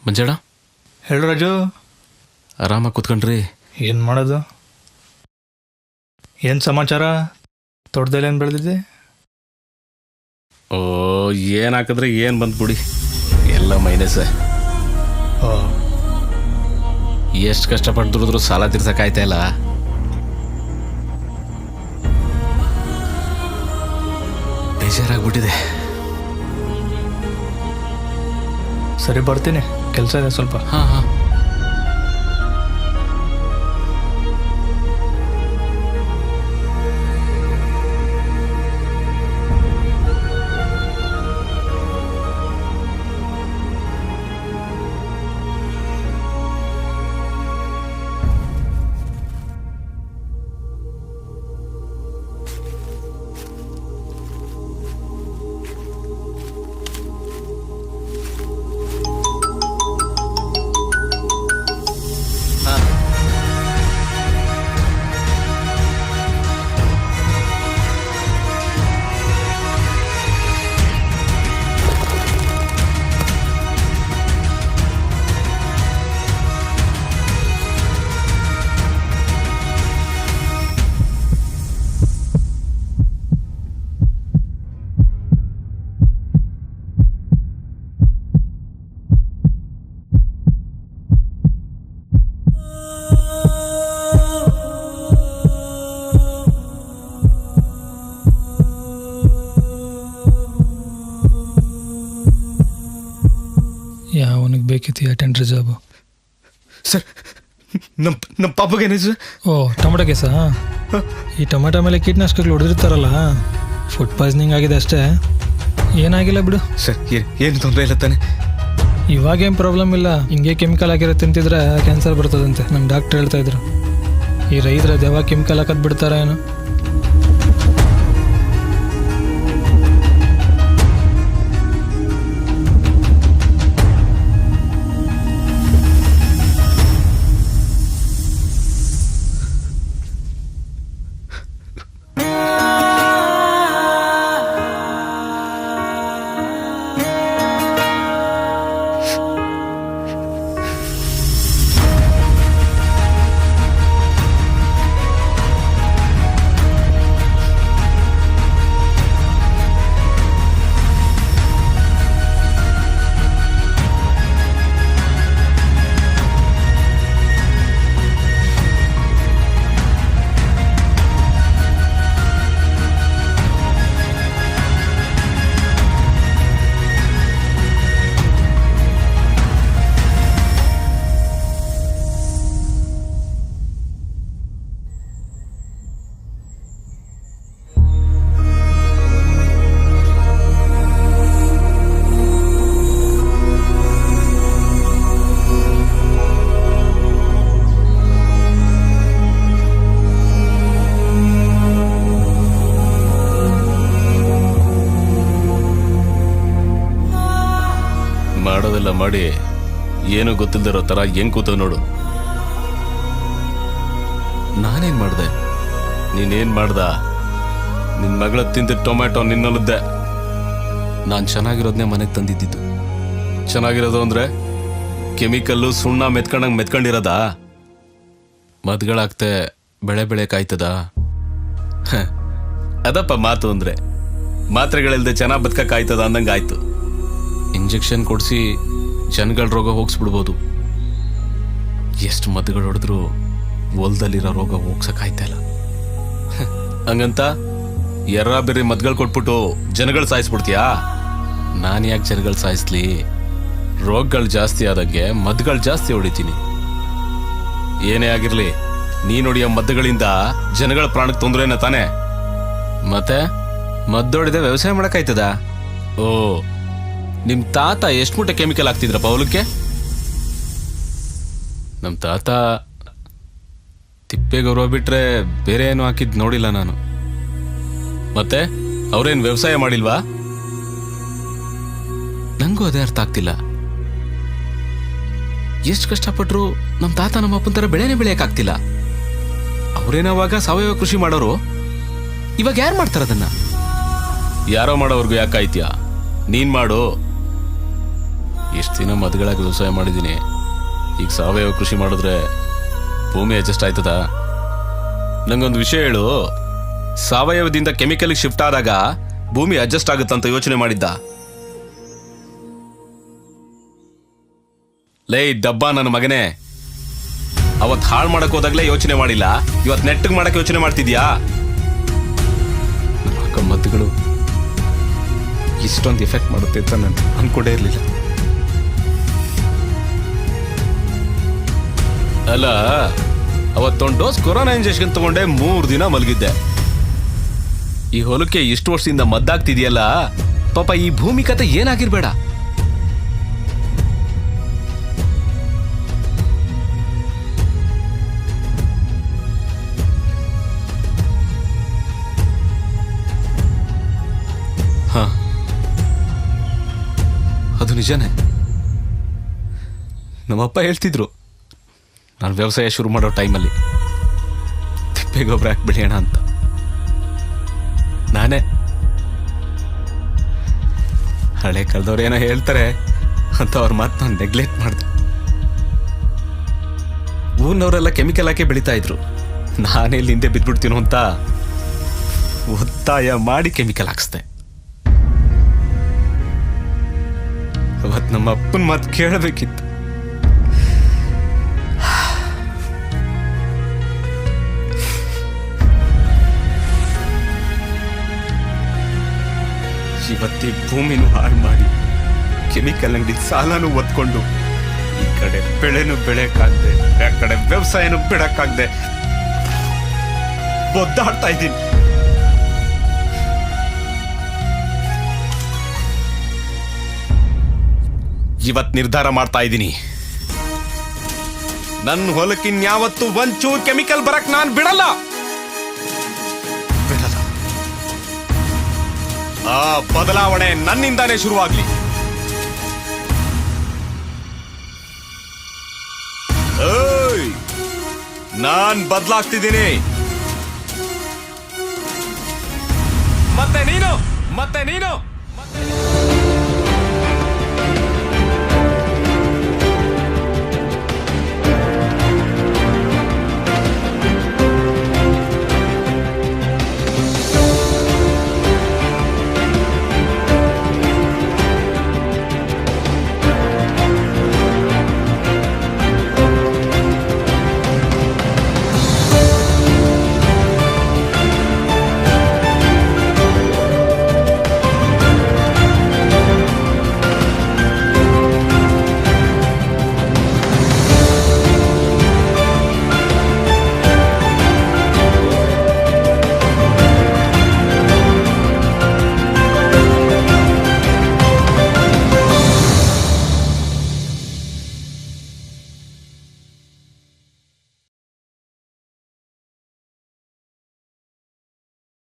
ಮಂಜಣ್ಣ ಹೇಳು ರಾಜು. ಆರಾಮಾಗಿ ಕೂತ್ಕೊಂಡ್ರಿ? ಏನು ಮಾಡೋದು? ಏನು ಸಮಾಚಾರ? ತೋಟದಲ್ಲಿ ಏನು ಬೆಳೆದಿದೆ? ಓ, ಏನು ಹಾಕಿದ್ರೆ ಏನು ಬಂದ್ಬಿಡಿ, ಎಲ್ಲ ಮೈನಸ್. ಓ, ಎಷ್ಟು ಕಷ್ಟಪಟ್ಟು ದುಡಿದ್ರು ಸಾಲ ತೀರ್ಸಕ್ಕಾಯ್ತಾ ಇಲ್ಲ. ಬೇಜಾರಾಗ್ಬಿಟ್ಟಿದೆ. ಸರಿ ಬರ್ತೀನಿ, ಕೆಲಸ ಇದೆ ಸ್ವಲ್ಪ. ಹಾಂ ಹಾಂ. ಯಾವನಿಗೆ ಬೇಕಿತ್ತು ಅಟೆಂಡ್ರ್ ಜಾಬು? ಸರ್, ನಮ್ಮ ಪಾಪಗೆ ಏನಿದೆ ಸರ್? ಓ, ಟೊಮೆಟೊ ಕೇಸ? ಈ ಟೊಮೆಟೊ ಮೇಲೆ ಕೀಟನಾಶಕಗಳು ಹೊಡೆದಿರ್ತಾರಲ್ಲ, ಫುಡ್ ಪಾಯ್ಸನಿಂಗ್ ಆಗಿದೆ ಅಷ್ಟೇ, ಏನಾಗಿಲ್ಲ ಬಿಡು. ಸರ್, ಏನು ತೊಂದರೆ ಇಲ್ಲ ತಾನೆ? ಇವಾಗೇನು ಪ್ರಾಬ್ಲಮ್ ಇಲ್ಲ. ಹಿಂಗೆ ಕೆಮಿಕಲ್ ಹಾಕಿರೋ ತಿಂತಿದ್ರೆ ಕ್ಯಾನ್ಸರ್ ಬರ್ತದಂತೆ, ನಮ್ಮ ಡಾಕ್ಟ್ರ್ ಹೇಳ್ತಾ ಇದ್ರು. ಈ ರೈತರ ಯಾವಾಗ ಕೆಮಿಕಲ್ ಹಾಕೋದು ಬಿಡ್ತಾರ ಏನು? ಮಾಡೋದೆಲ್ಲ ಮಾಡಿ ಏನು ಗೊತ್ತಿಲ್ದಿರೋ ಥರ ಹೆಂಗ್ ಕೂತವ್ ನೋಡು. ನಾನೇನ್ ಮಾಡ್ದೆ? ನೀನೇನ್ ಮಾಡ್ದ? ನಿನ್ನ ಮಗಳ ತಿಂದ ಟೊಮ್ಯಾಟೊ ನಿನ್ನಲ್ಲದ್ದೆ. ನಾನು ಚೆನ್ನಾಗಿರೋದನ್ನೇ ಮನೆಗೆ ತಂದಿದ್ದಿದ್ದು. ಚೆನ್ನಾಗಿರೋದು ಅಂದ್ರೆ ಕೆಮಿಕಲ್ಲು ಸುಣ್ಣ ಮೆತ್ಕೊಂಡಂಗೆ ಮೆತ್ಕೊಂಡಿರೋದಾ? ಮದ್ಗಳಾಗ್ತೆ ಬೆಳೆ ಬೆಳೆಕಾಯ್ತದ? ಅದಪ್ಪ ಮಾತು ಅಂದ್ರೆ. ಮಾತ್ರೆಗಳಿಲ್ದೆ ಚೆನ್ನಾಗಿ ಬದುಕಕ್ಕಾಯ್ತದ ಅಂದಂಗೆ ಆಯ್ತು. ಇಂಜೆಕ್ಷನ್ ಕೊಡಿಸಿ ಜನಗಳ ರೋಗ ಹೋಗಿಸ್ಬಿಡ್ಬೋದು. ಎಷ್ಟು ಮದ್ದುಗಳು ಹೊಡೆದ್ರು ಹೊಲದಲ್ಲಿರೋ ರೋಗ ಹೋಗ್ಸಕ್ಕಾಯ್ತಾ ಇಲ್ಲ. ಹಂಗಂತ ಎರ್ರ ಬೇರೆ ಮದ್ದುಗಳು ಕೊಟ್ಬಿಟ್ಟು ಜನಗಳು ಸಾಯಿಸ್ಬಿಡ್ತೀಯಾ? ನಾನು ಯಾಕೆ ಜನಗಳು ಸಾಯಿಸ್ಲಿ? ರೋಗಗಳು ಜಾಸ್ತಿ ಆದಂಗೆ ಮದ್ದುಗಳು ಜಾಸ್ತಿ ಹೊಡಿತೀನಿ. ಏನೇ ಆಗಿರ್ಲಿ, ನೀನು ಹೊಡಿಯೋ ಮದ್ದುಗಳಿಂದ ಜನಗಳ ಪ್ರಾಣಕ್ಕೆ ತೊಂದರೆನ ತಾನೆ? ಮತ್ತೆ ಮದ್ದೊಡಿದೆ ವ್ಯವಸಾಯ ಮಾಡಕ್ಕಾಯ್ತದ? ಓ, ನಿಮ್ ತಾತ ಎಷ್ಟು ಮೂಟೆ ಕೆಮಿಕಲ್ ಹಾಕ್ತಿದ್ರಪ್ಪ ಹೊಲಕ್ಕೆ? ನಮ್ ತಾತ ತಿಪ್ಪೆ ಗೌರವ ಬಿಟ್ರೆ ಬೇರೆ ಏನು ಹಾಕಿದ್ ನೋಡಿಲ್ಲ ನಾನು. ಮತ್ತೆ ಅವ್ರೇನ್ ವ್ಯವಸಾಯ ಮಾಡಿಲ್ವಾ? ನಂಗೂ ಅದೇ ಅರ್ಥ ಆಗ್ತಿಲ್ಲ. ಎಷ್ಟು ಕಷ್ಟಪಟ್ರು ನಮ್ ತಾತ ನಮ್ಮ ಅಪ್ಪನ ತರ ಬೆಳೆನೇ ಬೆಳೆಯಕ್ಕಾಗ್ತಿಲ್ಲ. ಅವ್ರೇನವಾಗ ಸಾವಯವ ಕೃಷಿ ಮಾಡೋರು, ಇವಾಗ ಯಾರು ಮಾಡ್ತಾರ ಅದನ್ನ? ಯಾರೋ ಮಾಡೋರ್ಗು ಯಾಕಾಯ್ತ್ಯಾ? ನೀನ್ ಮಾಡು. ಎಷ್ಟು ದಿನ ಮದ್ಗಳಾಗಿ ವ್ಯವಸಾಯ ಮಾಡಿದ್ದೀನಿ. ಈಗ ಸಾವಯವ ಕೃಷಿ ಮಾಡಿದ್ರೆ ಭೂಮಿ ಅಡ್ಜಸ್ಟ್ ಆಯ್ತದ? ನಂಗೊಂದು ವಿಷಯ ಹೇಳು, ಸಾವಯವದಿಂದ ಕೆಮಿಕಲ್ಗೆ ಶಿಫ್ಟ್ ಆದಾಗ ಭೂಮಿ ಅಡ್ಜಸ್ಟ್ ಆಗುತ್ತಂತ ಯೋಚನೆ ಮಾಡಿದ್ದ? ಲೇ ಡಬ್ಬ ನನ್ನ ಮಗನೇ, ಅವತ್ತು ಹಾಳು ಮಾಡಕ್ ಹೋದಾಗ್ಲೇ ಯೋಚನೆ ಮಾಡಿಲ್ಲ, ಇವತ್ತು ನೆಟ್ಟಿಗೆ ಮಾಡಕ್ ಯೋಚನೆ ಮಾಡ್ತಿದ್ಯಾ? ನಮ್ಮ ಮದ್ದುಗಳು ಇಷ್ಟೊಂದು ಎಫೆಕ್ಟ್ ಮಾಡುತ್ತೆ ಅಂತ ನಾನು ಅನ್ಕೊಂಡೇ ಇರಲಿಲ್ಲ. ಅಲ್ಲ, ಅವತ್ತೊಂದು ಡೋಸ್ ಕೊರೋನಾ ಇಂಜೆಕ್ಷನ್ ತಗೊಂಡೆ 3 ದಿನ ಮಲಗಿದ್ದೆ. ಈ ಹೊಲಕ್ಕೆ ಇಷ್ಟು ವರ್ಷದಿಂದ ಮದ್ದಾಗ್ತಿದೆಯಲ್ಲ, ಪಾಪ ಈ ಭೂಮಿ ಕತೆ ಏನಾಗಿರ್ಬೇಡ. ಹ, ಅದು ನಿಜನೇ. ನಮ್ಮಪ್ಪ ಹೇಳ್ತಿದ್ರು, ನಾನು ವ್ಯವಸಾಯ ಶುರು ಮಾಡೋ ಟೈಮಲ್ಲಿ ತಿಪ್ಪೆ ಗೊಬ್ಬರ ಹಾಕ್ಬಿಡೋಣ ಅಂತ. ನಾನೇ ಹಳೆ ಕಾಲದವ್ರು ಏನೋ ಹೇಳ್ತಾರೆ ಅಂತ ಅವ್ರ ಮಾತು ನಾನು ನೆಗ್ಲೆಕ್ಟ್ ಮಾಡಿದೆ. ಊರಿನವರೆಲ್ಲ ಕೆಮಿಕಲ್ ಹಾಕಿ ಬೆಳೀತಾ ಇದ್ರು, ನಾನೇ ಇಲ್ಲಿ ಹಿಂದೆ ಬಿದ್ದ್ಬಿಡ್ತೀನೋ ಅಂತ ಒತ್ತಾಯ ಮಾಡಿ ಕೆಮಿಕಲ್ ಹಾಕ್ಸ್ದೆ. ಅವತ್ತು ನಮ್ಮ ಅಪ್ಪನ ಮಾತು ಕೇಳಬೇಕಿತ್ತು. ಇವತ್ತಿ ಭೂಮಿನೂ ಹಾಳು ಮಾಡಿ, ಕೆಮಿಕಲ್ ಅಂಗಡಿ ಸಾಲನೂ ಒತ್ಕೊಂಡು, ಈ ಕಡೆ ಬೆಳೆನೂ ಬೆಳೆಯಕ್ಕಾಗದೆ, ಆ ಕಡೆ ವ್ಯವಸಾಯನೂ ಬಿಡಕ್ಕಾಗದೆ ಒದ್ದಾಡ್ತಾ ಇದ್ದೀನಿ. ಇವತ್ ನಿರ್ಧಾರ ಮಾಡ್ತಾ ಇದ್ದೀನಿ, ನನ್ನ ಹೊಲಕ್ಕಿನ್ಯಾವತ್ತು ಒಂಚೂರು ಕೆಮಿಕಲ್ ಬರಕ್ ನಾನು ಬಿಡಲ್ಲ. ಆ ಬದಲಾವಣೆ ನನ್ನಿಂದಾನೇ ಶುರುವಾಗ್ಲಿ. ನಾನ್ ಬದಲಾಗ್ತಿದ್ದೀನಿ. ಮತ್ತೆ ನೀನು